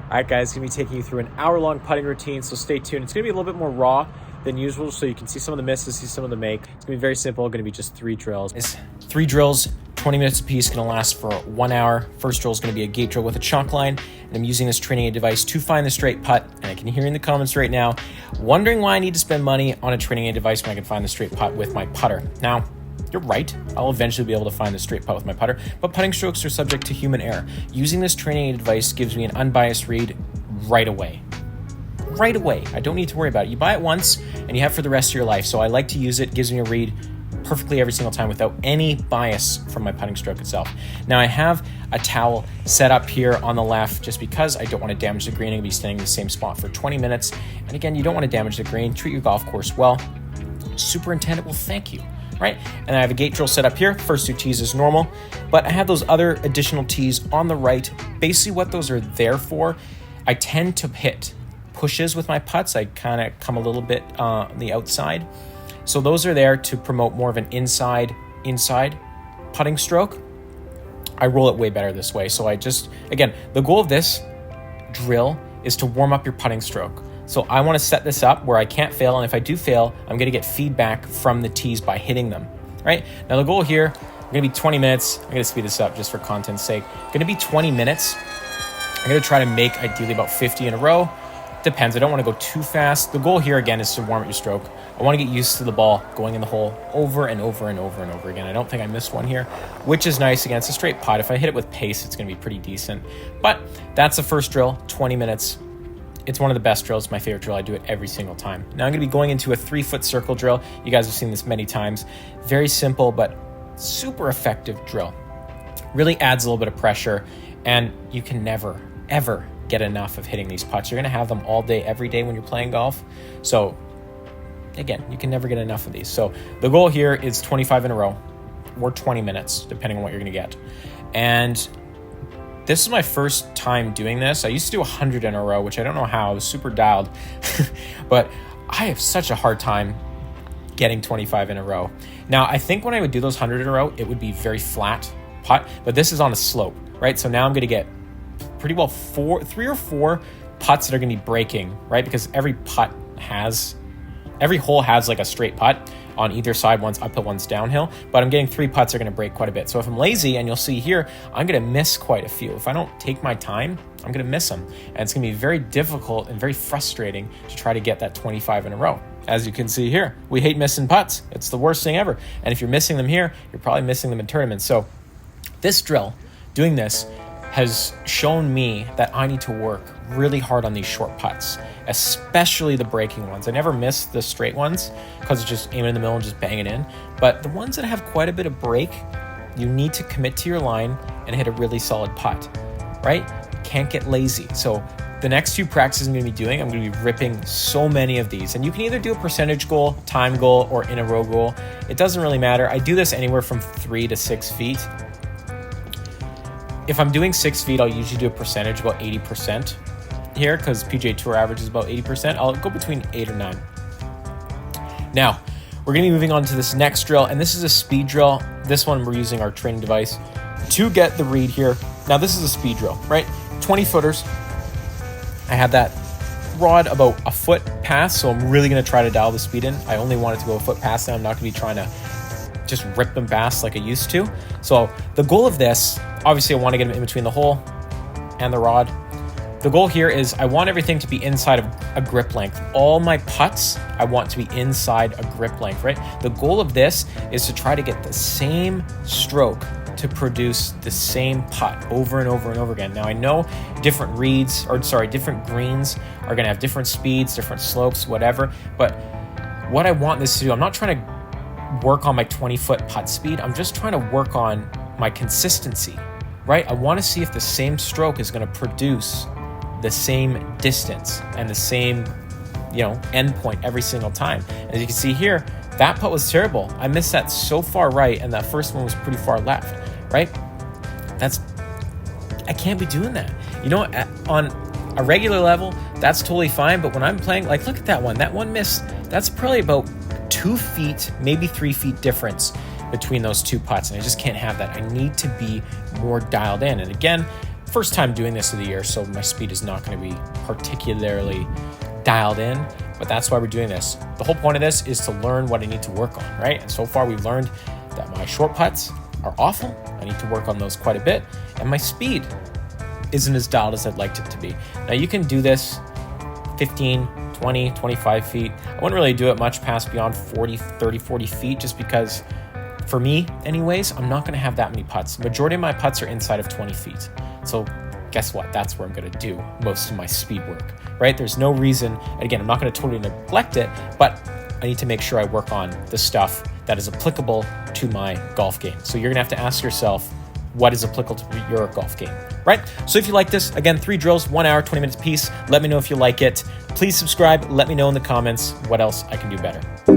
All right, guys, going to be taking you through an hour-long putting routine, so stay tuned. It's going to be a little bit more raw than usual, so you can see some of the misses, see some of the make. It's going to be very simple, going to be just 3 drills. It's 3 drills, 20 minutes apiece, going to last for 1 hour. First drill is going to be a gate drill with a chalk line, and I'm using this training aid device to find the straight putt. And I can hear in the comments right now, wondering why I need to spend money on a training aid device when I can find the straight putt with my putter. Now, you're right, I'll eventually be able to find the straight putt with my putter, but putting strokes are subject to human error. Using this training aid device gives me an unbiased read right away. Right away. I don't need to worry about it. You buy it once and you have it for the rest of your life. So I like to use it. It gives me a read perfectly every single time without any bias from my putting stroke itself. Now I have a towel set up here on the left just because I don't want to damage the green. I'm going to be standing in the same spot for 20 minutes. And again, you don't want to damage the green. Treat your golf course well. Superintendent will thank you. Right? And I have a gate drill set up here. First 2 tees is normal, but I have those other additional tees on the right. Basically what those are there for, I tend to hit pushes with my putts. I kind of come a little bit on the outside. So those are there to promote more of an inside putting stroke. I roll it way better this way. So again, the goal of this drill is to warm up your putting stroke. So I want to set this up where I can't fail, and if I do fail, I'm going to get feedback from the tees by hitting them, right? Now the goal here, I'm going to be 20 minutes. I'm going to speed this up just for content's sake. Going to be 20 minutes. I'm going to try to make ideally about 50 in a row. Depends, I don't want to go too fast. The goal here again is to warm up your stroke. I want to get used to the ball going in the hole over and over and over and over again. I don't think I missed one here, which is nice. Again, it's a straight putt. If I hit it with pace, it's going to be pretty decent. But that's the first drill, 20 minutes. It's one of the best drills, my favorite drill. I do it every single time. Now I'm going to be going into a 3-foot circle drill. You guys have seen this many times. Very simple, but super effective drill. Really adds a little bit of pressure, and you can never, ever get enough of hitting these putts. You're going to have them all day, every day when you're playing golf. So again, you can never get enough of these. So the goal here is 25 in a row or 20 minutes, depending on what you're going to get. And this is my first time doing this. I used to do 100 in a row, which I don't know how. I was super dialed. But I have such a hard time getting 25 in a row. Now, I think when I would do those 100 in a row, it would be very flat putt. But this is on a slope, right? So now I'm going to get pretty well 3 or 4 putts that are going to be breaking, right? Because every hole has like a straight putt on either side. One's uphill, one's downhill, but I'm getting 3 putts that are going to break quite a bit. So if I'm lazy, and you'll see here, I'm going to miss quite a few. If I don't take my time, I'm going to miss them. And it's going to be very difficult and very frustrating to try to get that 25 in a row. As you can see here, we hate missing putts. It's the worst thing ever. And if you're missing them here, you're probably missing them in tournaments. So this drill, doing this, has shown me that I need to work really hard on these short putts, especially the breaking ones. I never miss the straight ones because it's just aim in the middle and just bang it in. But the ones that have quite a bit of break, you need to commit to your line and hit a really solid putt, right? Can't get lazy. So the next 2 practices I'm going to be doing, I'm going to be ripping so many of these. And you can either do a percentage goal, time goal, or in a row goal. It doesn't really matter. I do this anywhere from 3 to 6 feet. If I'm doing 6 feet, I'll usually do a percentage, about 80% here, because PGA Tour average is about 80%. I'll go between 8 or 9. Now, we're going to be moving on to this next drill, and this is a speed drill. This one, we're using our training device to get the read here. Now, this is a speed drill, right? 20 footers. I have that rod about a foot past, so I'm really going to try to dial the speed in. I only want it to go a foot past, and I'm not going to be trying to just rip them fast like I used to. So the goal of this, obviously I want to get them in between the hole and the rod. The goal here is I want everything to be inside of a grip length. All my putts, I want to be inside a grip length, right? The goal of this is to try to get the same stroke to produce the same putt over and over and over again. Now I know different greens are going to have different speeds, different slopes, whatever, but what I want this to do, I'm not trying to work on my 20-foot putt speed. I'm just trying to work on my consistency, right? I want to see if the same stroke is going to produce the same distance and the same, end point every single time. As you can see here, that putt was terrible. I missed that so far right, and that first one was pretty far left, right? I can't be doing that. On a regular level, that's totally fine, but when I'm playing, like, look at that one miss, that's probably about 2 feet, maybe 3 feet difference between those 2 putts, and I just can't have that. I need to be more dialed in. And again, first time doing this of the year, so my speed is not going to be particularly dialed in, but that's why we're doing this. The whole point of this is to learn what I need to work on, right? And so far we've learned that my short putts are awful. I need to work on those quite a bit, and my speed isn't as dialed as I'd like it to be. Now you can do this 15, 20, 25 feet. I wouldn't really do it much past beyond 30, 40 feet, just because for me anyways, I'm not gonna have that many putts. The majority of my putts are inside of 20 feet. So guess what? That's where I'm gonna do most of my speed work, right? There's no reason, and again, I'm not gonna totally neglect it, but I need to make sure I work on the stuff that is applicable to my golf game. So you're gonna have to ask yourself, what is applicable to your golf game, right? So if you like this, again, 3 drills, 1 hour, 20 minutes a piece. Let me know if you like it. Please subscribe. Let me know in the comments what else I can do better.